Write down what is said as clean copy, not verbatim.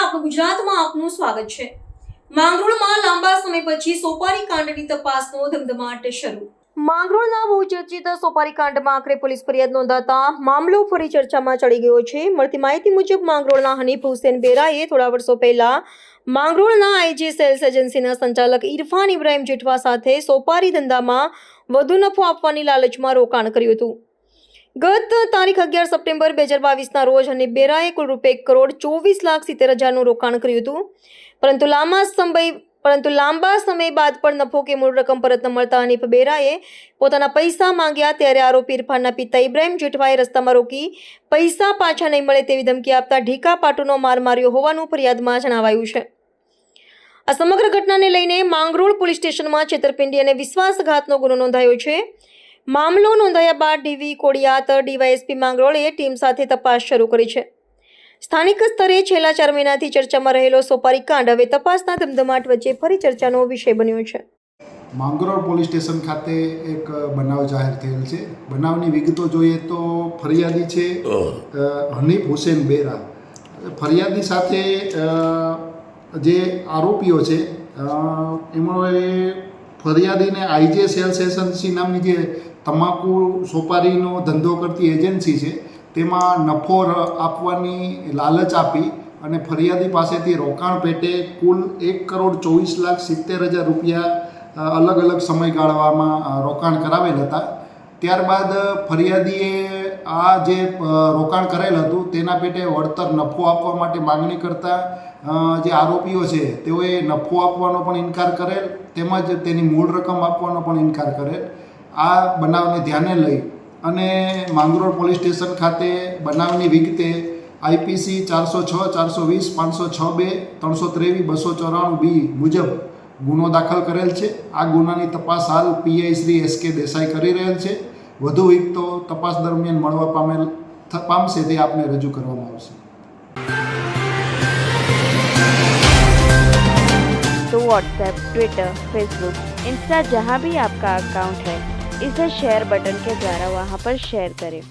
આપણું ગુજરાતમાં આપનું સ્વાગત છે। માંગરોળમાં લાંબા સમય પછી સોપારી કાંડની તપાસનો ધમધમાટ શરૂ। માંગરોળના બહુચર્ચિત સોપારી કાંડમાં આખરે પોલીસ ફરિયાદ નોંધાતા મામલો ફરી ચર્ચામાં ચડી ગયો છે। મળતી માહિતી મુજબ માંગરોળના હનીફ હુસેન બેરાએ થોડા વર્ષો પહેલા માંગરોળના આઈજી સેલ્સ એજન્સીના સંચાલક ઇરફાન ઇબ્રાહિમ જેઠવા સાથે સોપારી ધંધામાં વધુ નફો આપવાની લાલચમાં રોકાણ કર્યું હતું। ગત તારીખ 11 સપ્ટેમ્બર 2022ના રોજ હનીફ બેરાએ કુલ ₹1,24,70,000નું રોકાણ કર્યું હતું, પરંતુ લાંબા સમય બાદ પણ નફો કે મૂળ રકમ પરત ન મળતા હનીફ બેરાએ પોતાના પૈસા માંગ્યા ત્યારે આરોપી ઇરફાનના પિતા ઇબ્રાહિમ જેઠવાએ રસ્તામાં રોકી પૈસા પાછા નહીં મળે તેવી ધમકી આપતા ઢીકા પાટુનો માર માર્યો હોવાનું ફરિયાદમાં જણાવાયું છે। આ સમગ્ર ઘટનાને લઈને માંગરોળ પોલીસ સ્ટેશનમાં છેતરપિંડી અને વિશ્વાસઘાતનો ગુનો નોંધાયો છે। મામલો નોંધાયા બાદ ડીવી કોડિયાત ડીવાયએસપી માંગરોળે ટીમ સાથે તપાસ શરૂ કરી છે। સ્થાનિક સ્તરે છેલ્લા 4 મહિનાથી ચર્ચામાં રહેલો સોપારી કાંડ હવે તપાસના ધમધમાટ વચ્ચે ફરી ચર્ચાનો વિષય બન્યો છે। માંગરોળ પોલીસ સ્ટેશન ખાતે એક બનાવ જાહેર થયેલ છે। બનાવની વિગતો જોઈએ તો ફરિયાદી છે હનીફ હુસેન બેરા। ફરિયાદી સાથે જે આરોપીઓ છે એમાં ફરિયાદીને આઈજે સેલ્સ એજન્સી નામની જે તમાકુ સોપારીનો ધંધો કરતી એજન્સી છે તેમાં નફો આપવાની લાલચ આપી અને ફરિયાદી પાસેથી રોકાણ પેટે કુલ ₹1,24,70,000 અલગ અલગ સમયગાળામાં રોકાણ કરાવેલ હતા। ત્યારબાદ ફરિયાદીએ આ જે રોકાણ કરેલ હતું તેના પેટે વળતર નફો આપવા માટે માગણી કરતા જે આરોપીઓ છે તેઓએ નફો આપવાનો પણ ઇનકાર કરેલ તેમજ તેની મૂળ રકમ આપવાનો પણ ઇનકાર કરેલ। આ બનાવને ધ્યાને લઈ અને માંગરોળ પોલીસ સ્ટેશન ખાતે બનાવની વિગતે આઈપીસી 406, 420, 506(2), 323, 294(b) મુજબ ગુનો દાખલ કરેલ છે। આ ગુનાની તપાસ હાલ પીઆઈ શ્રી SK દેસાઈ કરી રહેલ છે। વધુ વિગતો તપાસ દરમિયાન મળવા પામશે તે આપને રજૂ કરવામાં આવશે। तो व्हाट्सएप, ट्विटर, फेसबुक, इंस्टा जहाँ भी आपका अकाउंट है इसे शेयर बटन के द्वारा वहाँ पर शेयर करें।